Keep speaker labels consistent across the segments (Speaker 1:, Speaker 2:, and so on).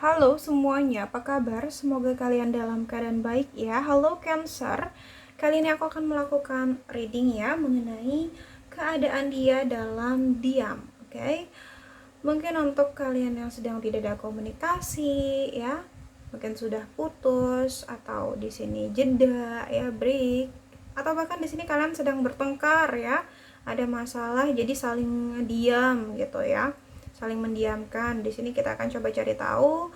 Speaker 1: Halo semuanya, apa kabar? Semoga kalian dalam keadaan baik ya. Halo Cancer, kali ini aku akan melakukan reading ya mengenai keadaan dia dalam diam. Oke, mungkin untuk kalian yang sedang tidak ada komunikasi ya, mungkin sudah putus atau di sini jeda ya, break, atau bahkan di sini kalian sedang bertengkar ya, ada masalah jadi saling diam gitu ya, saling mendiamkan. Di sini kita akan coba cari tahu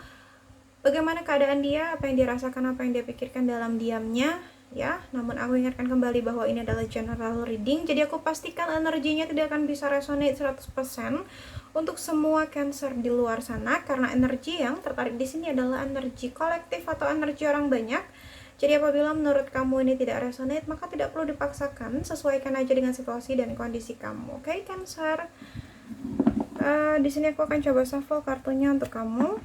Speaker 1: bagaimana keadaan dia, apa yang dirasakan, apa yang dia pikirkan dalam diamnya ya. Namun aku ingatkan kembali bahwa ini adalah general reading, jadi aku pastikan energinya tidak akan bisa resonate 100% untuk semua Cancer di luar sana, karena energi yang tertarik di sini adalah energi kolektif atau energi orang banyak. Jadi apabila menurut kamu ini tidak resonate, maka tidak perlu dipaksakan, sesuaikan aja dengan situasi dan kondisi kamu. Oke, Cancer. Di sini aku akan coba shuffle kartunya untuk kamu.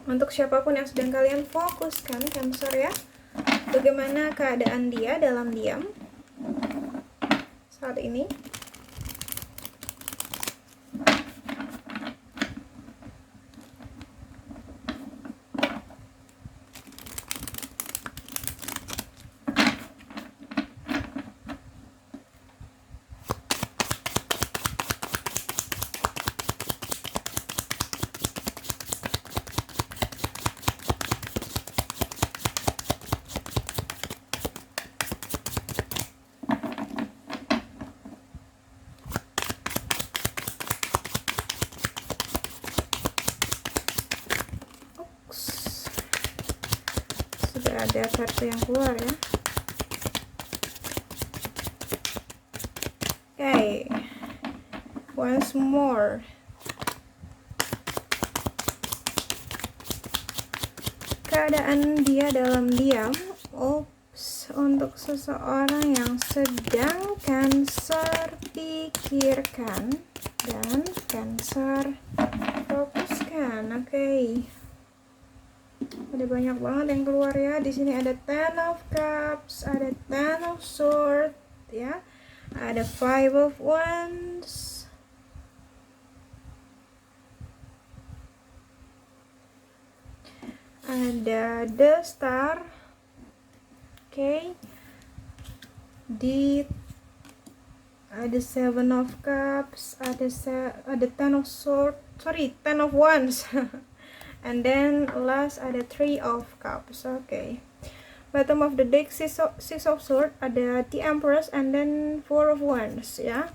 Speaker 1: Untuk siapapun yang sedang kalian fokuskan, Cancer ya, bagaimana keadaan dia dalam diam saat ini. Sudah ada kartu yang keluar ya. Okay, once more. Keadaan dia dalam diam. Oops, untuk seseorang yang sedang Cancer pikirkan dan Cancer fokuskan. Oke. Ada banyak banget yang keluar ya. Di sini ada Ten of Cups, ada Ten of Swords ya. Ada Five of Wands. Ada The Star. Oke. Ada Seven of Cups, ada Ten of Swords, Ten of Wands. And then last ada Three of Cups. Okay. Bottom of the deck, Six of Swords, ada The Empress, and then Four of Wands ya.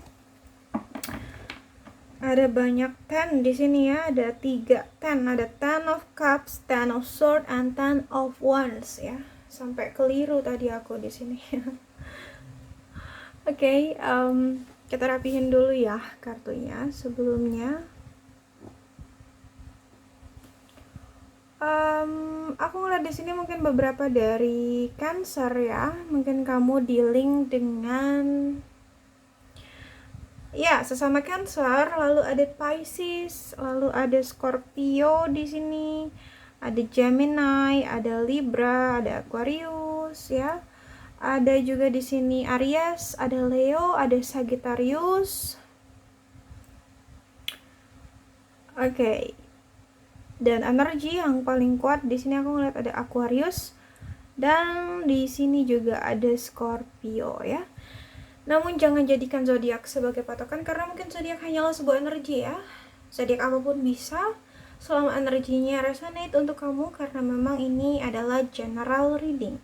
Speaker 1: Ada banyak ten di sini ya, ada 3 ten, ada Ten of Cups, Ten of Swords, and Ten of Wands ya. Sampai keliru tadi aku di sini. Oke, kita rapihin dulu ya kartunya sebelumnya. Aku ngeliat di sini mungkin beberapa dari Cancer ya. Mungkin kamu dealing dengan ya sesama Cancer, lalu ada Pisces, lalu ada Scorpio di sini, ada Gemini, ada Libra, ada Aquarius ya. Ada juga di sini Aries, ada Leo, ada Sagittarius. Oke. Dan energi yang paling kuat di sini aku ngeliat ada Aquarius, dan di sini juga ada Scorpio ya. Namun jangan jadikan zodiak sebagai patokan, karena mungkin zodiak hanyalah sebuah energi ya. Zodiak apapun bisa selama energinya resonate untuk kamu, karena memang ini adalah general reading.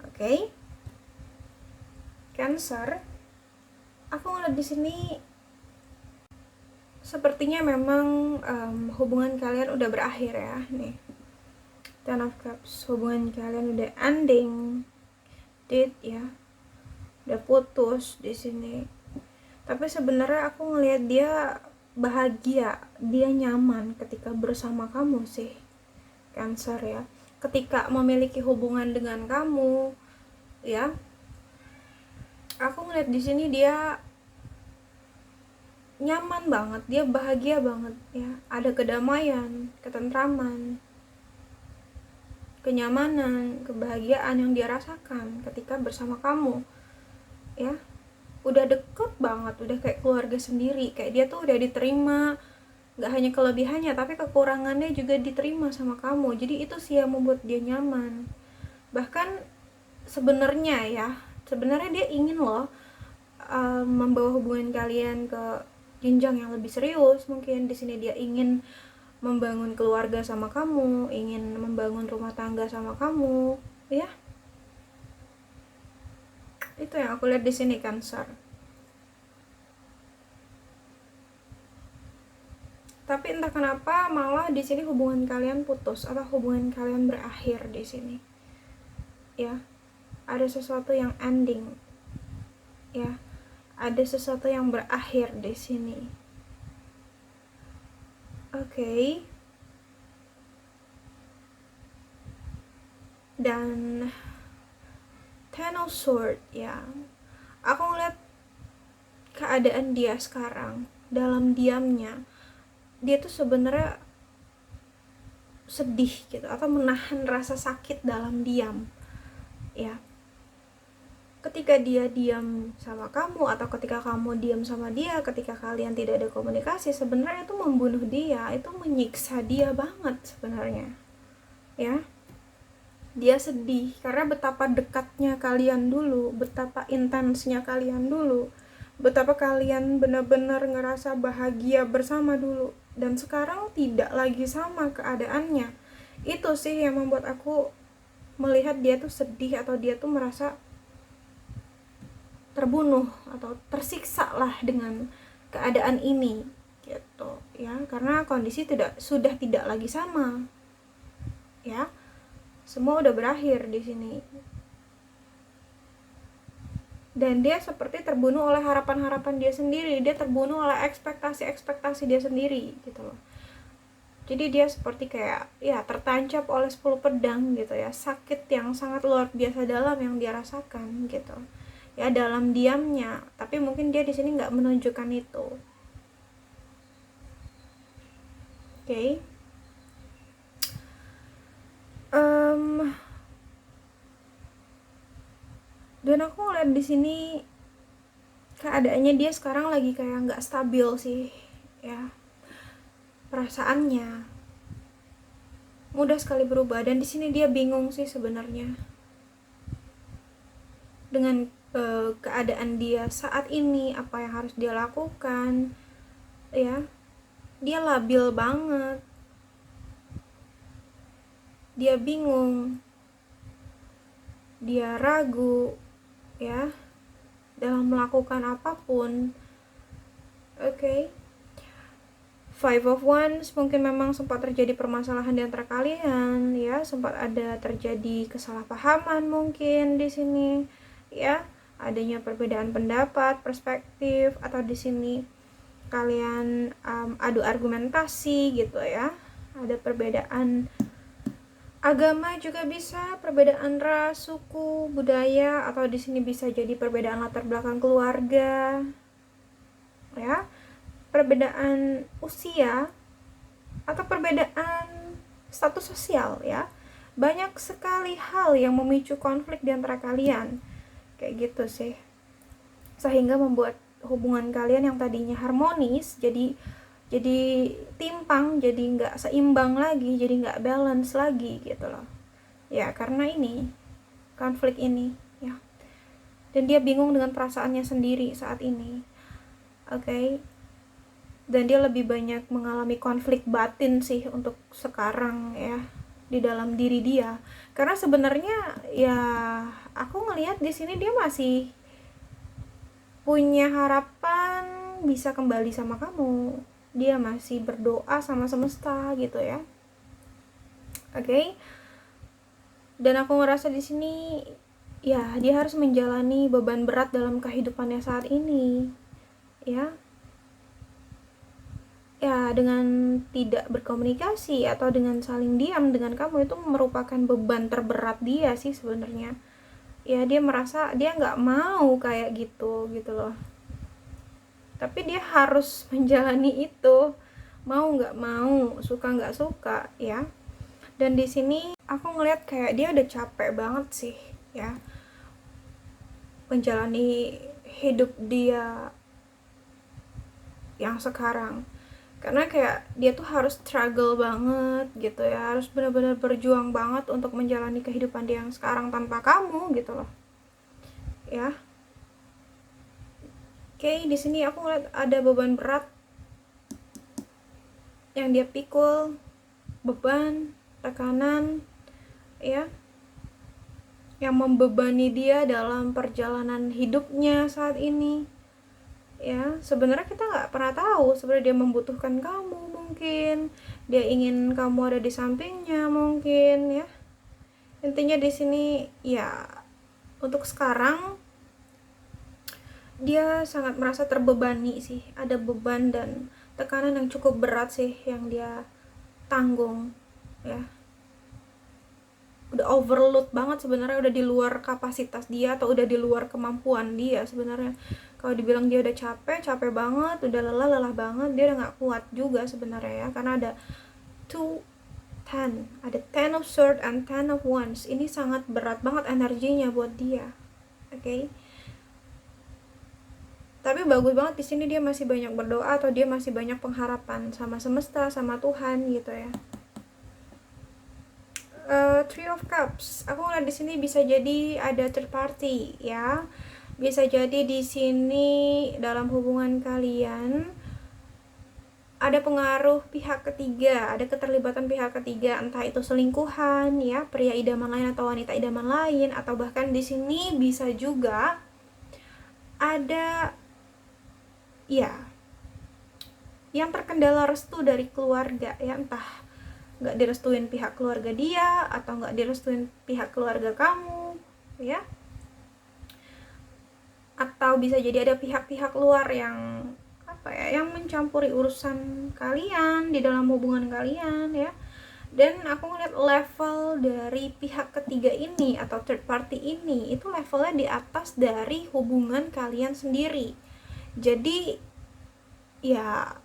Speaker 1: Oke. Cancer, aku ngeliat di sini sepertinya memang hubungan kalian udah berakhir ya. Nih, Ten of Cups, hubungan kalian udah ending, date ya, udah putus di sini. Tapi sebenarnya aku ngeliat dia bahagia, dia nyaman ketika bersama kamu sih, Cancer ya. Ketika memiliki hubungan dengan kamu ya, aku ngeliat di sini dia nyaman banget, dia bahagia banget ya. Ada kedamaian, ketentraman, kenyamanan, kebahagiaan yang dia rasakan ketika bersama kamu ya. Udah deket banget, udah kayak keluarga sendiri, kayak dia tuh udah diterima nggak hanya kelebihannya tapi kekurangannya juga diterima sama kamu. Jadi itu sih yang membuat dia nyaman. Bahkan sebenarnya dia ingin loh membawa hubungan kalian ke jenjang yang lebih serius. Mungkin di sini dia ingin membangun keluarga sama kamu, ingin membangun rumah tangga sama kamu, ya. Itu yang aku lihat di sini, Cancer. Tapi entah kenapa malah di sini hubungan kalian putus atau hubungan kalian berakhir di sini. Ya. Ada sesuatu yang ending. Ya. Ada sesuatu yang berakhir di sini. Oke. Dan Ten of Swords, ya. Aku ngeliat keadaan dia sekarang dalam diamnya. Dia tuh sebenarnya sedih gitu atau menahan rasa sakit dalam diam. Ya. Ketika dia diam sama kamu atau ketika kamu diam sama dia, ketika kalian tidak ada komunikasi, sebenarnya itu membunuh dia, itu menyiksa dia banget sebenarnya. Ya. Dia sedih karena betapa dekatnya kalian dulu, betapa intensnya kalian dulu, betapa kalian benar-benar ngerasa bahagia bersama dulu, dan sekarang tidak lagi sama keadaannya. Itu sih yang membuat aku melihat dia tuh sedih atau dia tuh merasa terbunuh atau tersiksa lah dengan keadaan ini gitu ya, karena kondisi sudah tidak lagi sama ya, semua udah berakhir di sini. Dan dia seperti terbunuh oleh harapan-harapan dia sendiri, dia terbunuh oleh ekspektasi-ekspektasi dia sendiri gitu loh. Jadi dia seperti kayak ya tertancap oleh 10 pedang gitu ya, sakit yang sangat luar biasa dalam yang dia rasakan gitu ya, dalam diamnya. Tapi mungkin dia di sini nggak menunjukkan itu. Oke. Dan aku ngeliat di sini keadaannya dia sekarang lagi kayak nggak stabil sih ya, perasaannya mudah sekali berubah. Dan di sini dia bingung sih sebenarnya dengan keadaan dia saat ini, apa yang harus dia lakukan ya. Dia labil banget, dia bingung, dia ragu ya dalam melakukan apapun. Oke. Five of Wands, mungkin memang sempat terjadi permasalahan di antara kalian ya, sempat ada terjadi kesalahpahaman mungkin di sini ya, adanya perbedaan pendapat, perspektif, atau di sini kalian adu argumentasi gitu ya, ada perbedaan agama juga bisa, perbedaan ras, suku, budaya, atau di sini bisa jadi perbedaan latar belakang keluarga ya, perbedaan usia, atau perbedaan status sosial ya. Banyak sekali hal yang memicu konflik di antara kalian kayak gitu sih, sehingga membuat hubungan kalian yang tadinya harmonis jadi timpang, jadi nggak seimbang lagi, jadi nggak balance lagi gitu loh ya, karena ini konflik ini ya. Dan dia bingung dengan perasaannya sendiri saat ini. Oke. Dan dia lebih banyak mengalami konflik batin sih untuk sekarang ya, di dalam diri dia, karena sebenarnya ya aku ngelihat di sini dia masih punya harapan bisa kembali sama kamu, dia masih berdoa sama semesta gitu ya. Oke. Dan aku ngerasa di sini ya dia harus menjalani beban berat dalam kehidupannya saat ini ya. Ya, dengan tidak berkomunikasi atau dengan saling diam dengan kamu itu merupakan beban terberat dia sih sebenarnya. Ya, dia merasa dia nggak mau kayak gitu loh. Tapi dia harus menjalani itu, mau nggak mau, suka nggak suka ya. Dan di sini aku ngeliat kayak dia udah capek banget sih ya, menjalani hidup dia yang sekarang. karena kayak dia tuh harus struggle banget gitu ya, harus benar-benar berjuang banget untuk menjalani kehidupan dia yang sekarang tanpa kamu gitu loh ya. Oke, di sini aku ngeliat ada beban berat yang dia pikul, beban, tekanan ya, yang membebani dia dalam perjalanan hidupnya saat ini ya. Sebenarnya kita nggak pernah tahu sebenarnya dia membutuhkan kamu, mungkin dia ingin kamu ada di sampingnya mungkin ya. Intinya di sini ya, untuk sekarang dia sangat merasa terbebani sih, ada beban dan tekanan yang cukup berat sih yang dia tanggung ya. Udah overload banget sebenarnya, udah di luar kapasitas dia atau udah di luar kemampuan dia sebenarnya. Kalau dibilang dia udah capek banget, udah lelah banget, dia udah nggak kuat juga sebenarnya ya, karena ada 10, ada 10 of Swords and 10 of Wands. Ini sangat berat banget energinya buat dia. Oke. Tapi bagus banget di sini dia masih banyak berdoa atau dia masih banyak pengharapan sama semesta, sama Tuhan gitu ya. Three of Cups. Aku ngeliat di sini bisa jadi ada third party ya. Bisa jadi di sini dalam hubungan kalian ada pengaruh pihak ketiga, ada keterlibatan pihak ketiga, entah itu selingkuhan ya, pria idaman lain atau wanita idaman lain, atau bahkan di sini bisa juga ada ya yang terkendala restu dari keluarga ya, entah nggak direstuin pihak keluarga dia atau nggak direstuin pihak keluarga kamu ya, atau bisa jadi ada pihak-pihak luar yang apa ya, yang mencampuri urusan kalian di dalam hubungan kalian ya. Dan aku ngeliat level dari pihak ketiga ini atau third party ini itu levelnya di atas dari hubungan kalian sendiri. Jadi ya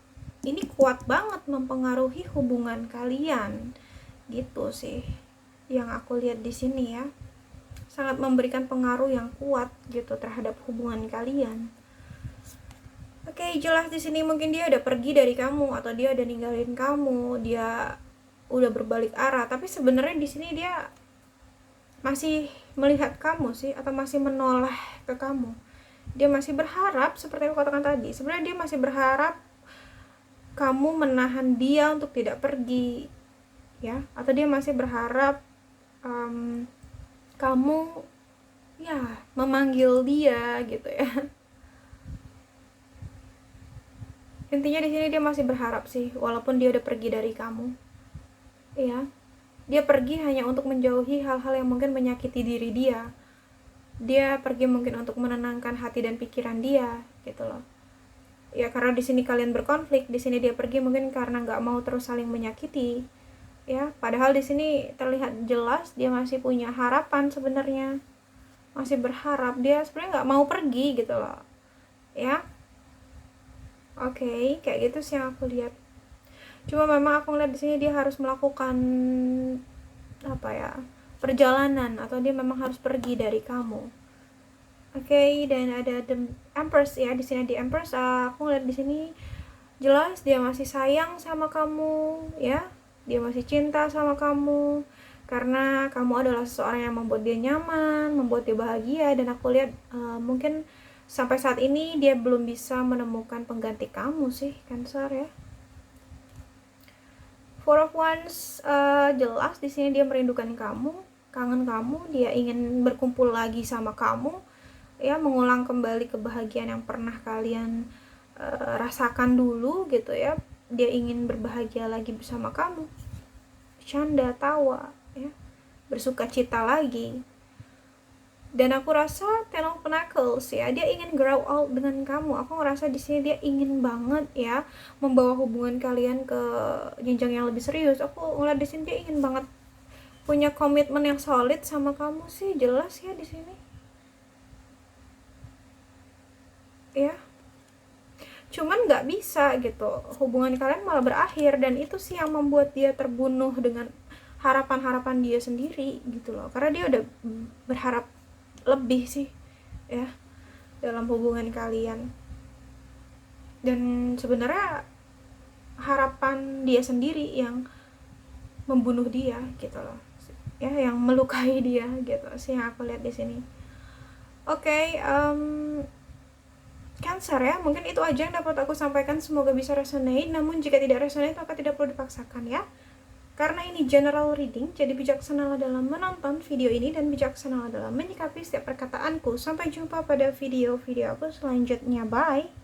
Speaker 1: ini kuat banget mempengaruhi hubungan kalian gitu sih yang aku lihat di sini ya. Sangat memberikan pengaruh yang kuat gitu terhadap hubungan kalian. Oke, jelas di sini mungkin dia udah pergi dari kamu atau dia udah ninggalin kamu, dia udah berbalik arah, tapi sebenarnya di sini dia masih melihat kamu sih, atau masih menoleh ke kamu. Dia masih berharap, seperti yang aku katakan tadi, sebenarnya dia masih berharap kamu menahan dia untuk tidak pergi ya, atau dia masih berharap kamu ya memanggil dia gitu ya. Intinya di sini dia masih berharap sih, walaupun dia udah pergi dari kamu ya. Dia pergi hanya untuk menjauhi hal-hal yang mungkin menyakiti diri dia. Dia pergi mungkin untuk menenangkan hati dan pikiran dia gitu loh ya, karena di sini kalian berkonflik. Di sini dia pergi mungkin karena nggak mau terus saling menyakiti ya, padahal di sini terlihat jelas dia masih punya harapan sebenarnya, masih berharap, dia sebenarnya nggak mau pergi gitu loh ya. Oke, kayak gitu sih yang aku lihat. Cuma memang aku ngeliat di sini dia harus melakukan apa ya, perjalanan, atau dia memang harus pergi dari kamu. Oke, dan ada the Empress ya di sini. Di Empress aku ngeliat di sini jelas dia masih sayang sama kamu ya, dia masih cinta sama kamu karena kamu adalah seseorang yang membuat dia nyaman, membuat dia bahagia. Dan aku lihat mungkin sampai saat ini dia belum bisa menemukan pengganti kamu sih, Cancer ya. Four of Wands jelas di sini dia merindukan kamu, kangen kamu, dia ingin berkumpul lagi sama kamu ya, mengulang kembali kebahagiaan yang pernah kalian rasakan dulu gitu ya. Dia ingin berbahagia lagi bersama kamu, canda tawa ya, bersuka cita lagi. Dan aku rasa Ten of Pentacles ya, dia ingin grow old dengan kamu. Aku ngerasa di sini dia ingin banget ya membawa hubungan kalian ke jenjang yang lebih serius. Aku ngeliat di sini dia ingin banget punya komitmen yang solid sama kamu sih, jelas ya di sini ya. Cuman nggak bisa gitu, hubungan kalian malah berakhir, dan itu sih yang membuat dia terbunuh dengan harapan-harapan dia sendiri gitu loh, karena dia udah berharap lebih sih ya dalam hubungan kalian. Dan sebenarnya harapan dia sendiri yang membunuh dia gitu loh ya, yang melukai dia gitu sih yang aku lihat di sini. Oke, Cancer ya, mungkin itu aja yang dapat aku sampaikan, semoga bisa resonate. Namun jika tidak resonate maka tidak perlu dipaksakan ya, karena ini general reading. Jadi bijaksanalah dalam menonton video ini dan bijaksanalah dalam menyikapi setiap perkataanku. Sampai jumpa pada video-video aku selanjutnya, bye.